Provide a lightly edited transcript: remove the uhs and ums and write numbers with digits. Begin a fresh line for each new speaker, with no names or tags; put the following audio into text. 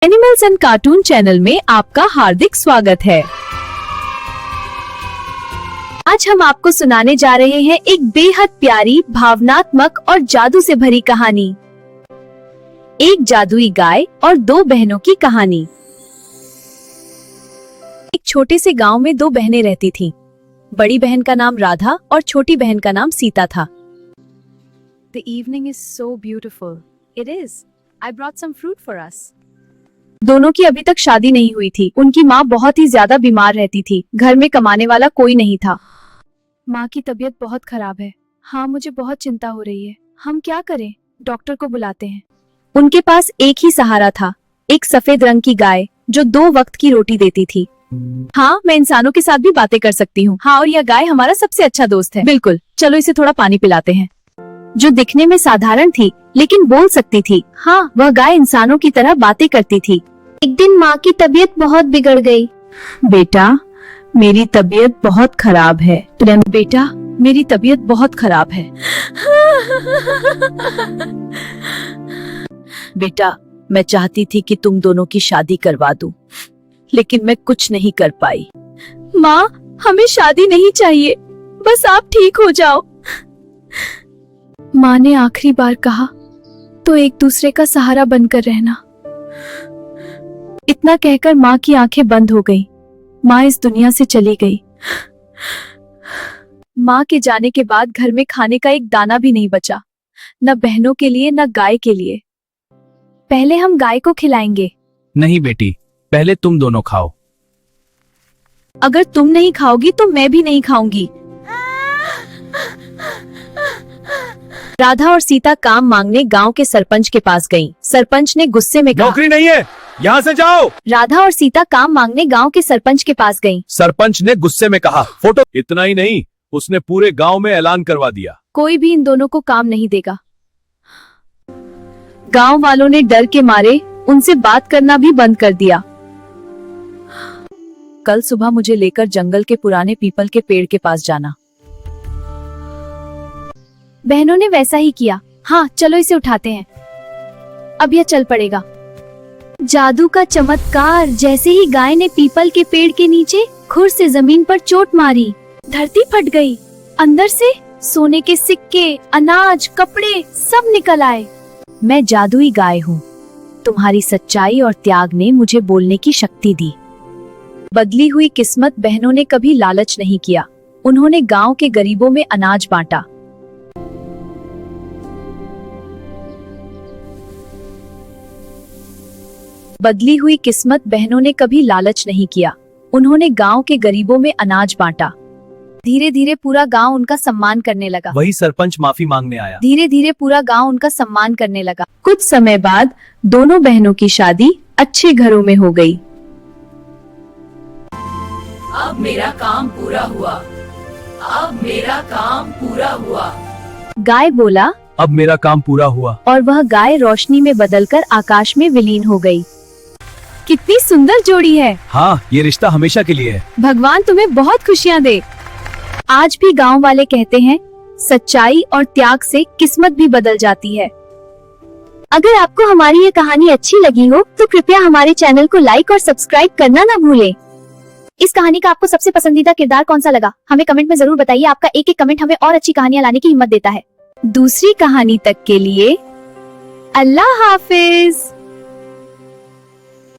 Animals and cartoon channel में आपका हार्दिक स्वागत है। आज हम आपको सुनाने जा रहे हैं एक बेहद प्यारी, भावनात्मक और जादू से भरी कहानी। एक जादुई गाय और दो बहनों की कहानी। एक छोटे से गांव में दो बहनें रहती थीं। बड़ी बहन का नाम राधा और छोटी बहन का नाम सीता था। The evening is so beautiful. It is. I brought some fruit for us. दोनों की अभी तक शादी नहीं हुई थी। उनकी माँ बहुत ही ज्यादा बीमार रहती थी। घर में कमाने वाला कोई नहीं था। माँ की तबीयत बहुत खराब है। हाँ, मुझे बहुत चिंता हो रही है। हम क्या करें? डॉक्टर को बुलाते हैं। उनके पास एक ही सहारा था, एक सफेद रंग की गाय जो 2 वक्त की रोटी देती थी। हाँ, मैं इंसानों के साथ भी बातें कर सकती हूँ। हाँ, और यह गाय हमारा सबसे अच्छा दोस्त है। बिल्कुल, चलो इसे थोड़ा पानी पिलाते हैं। जो दिखने में साधारण थी लेकिन बोल सकती थी। हाँ, वह गाय इंसानों की तरह बातें करती थी। एक दिन माँ की तबीयत बहुत बिगड़ गई। बेटा, मेरी तबीयत बहुत खराब है। बेटा, मेरी तबीयत बहुत खराब है। बेटा, मैं चाहती थी कि तुम दोनों की शादी करवा दूं, लेकिन मैं कुछ नहीं कर पाई। माँ, हमें शादी नहीं चाहिए, बस आप ठीक हो जाओ। माँ ने आखिरी बार कहा, तो एक दूसरे का सहारा बनकर रहना। इतना कहकर माँ की आंखें बंद हो गई। माँ इस दुनिया से चली गई। माँ के जाने के बाद घर में खाने का एक दाना भी नहीं बचा, न बहनों के लिए न गाय के लिए। पहले हम गाय को खिलाएंगे।
नहीं बेटी, पहले तुम दोनों खाओ।
अगर तुम नहीं खाओगी तो मैं भी नहीं खाऊंगी। राधा और सीता काम मांगने गांव के सरपंच के पास गईं। सरपंच ने गुस्से में कहा,
नौकरी नहीं है, यहाँ से जाओ।
राधा और सीता काम मांगने गांव के सरपंच के पास गईं।
सरपंच ने गुस्से में कहा, फोटो। इतना ही नहीं, उसने पूरे गांव में ऐलान करवा दिया।
कोई भी इन दोनों को काम नहीं देगा। गांव वालों ने डर के मारे उनसे बात करना भी बंद कर दिया। कल सुबह मुझे लेकर जंगल के पुराने पीपल के पेड़ के पास जाना। बहनों ने वैसा ही किया। हाँ, चलो इसे उठाते हैं, अब यह चल पड़ेगा। जादू का चमत्कार। जैसे ही गाय ने पीपल के पेड़ के नीचे खुर से जमीन पर चोट मारी, धरती फट गई। अंदर से सोने के सिक्के, अनाज, कपड़े सब निकल आए। मैं जादुई गाय हूँ। तुम्हारी सच्चाई और त्याग ने मुझे बोलने की शक्ति दी। बदली हुई किस्मत। बहनों ने कभी लालच नहीं किया। उन्होंने गांव के गरीबों में अनाज बांटा। बदली हुई किस्मत। बहनों ने कभी लालच नहीं किया। उन्होंने गांव के गरीबों में अनाज बांटा। धीरे धीरे पूरा गांव उनका सम्मान करने लगा।
वही सरपंच माफी मांगने आया।
धीरे धीरे पूरा गांव उनका सम्मान करने लगा। कुछ समय बाद दोनों बहनों की शादी अच्छे घरों में हो गई।
अब मेरा काम पूरा हुआ। अब मेरा काम पूरा हुआ।
गाय बोला।
अब मेरा काम पूरा हुआ।
और वह गाय रोशनी में बदलकर आकाश में विलीन हो गई। कितनी सुंदर जोड़ी है।
हाँ, ये रिश्ता हमेशा के लिए है।
भगवान तुम्हें बहुत खुशियाँ दे। आज भी गांव वाले कहते हैं, सच्चाई और त्याग से किस्मत भी बदल जाती है। अगर आपको हमारी ये कहानी अच्छी लगी हो तो कृपया हमारे चैनल को लाइक और सब्सक्राइब करना न भूलें। इस कहानी का आपको सबसे पसंदीदा किरदार कौन सा लगा, हमें कमेंट में जरूर बताइए। आपका एक एक कमेंट हमें और अच्छी कहानियां लाने की हिम्मत देता है। दूसरी कहानी तक के लिए अल्लाह हाफिज।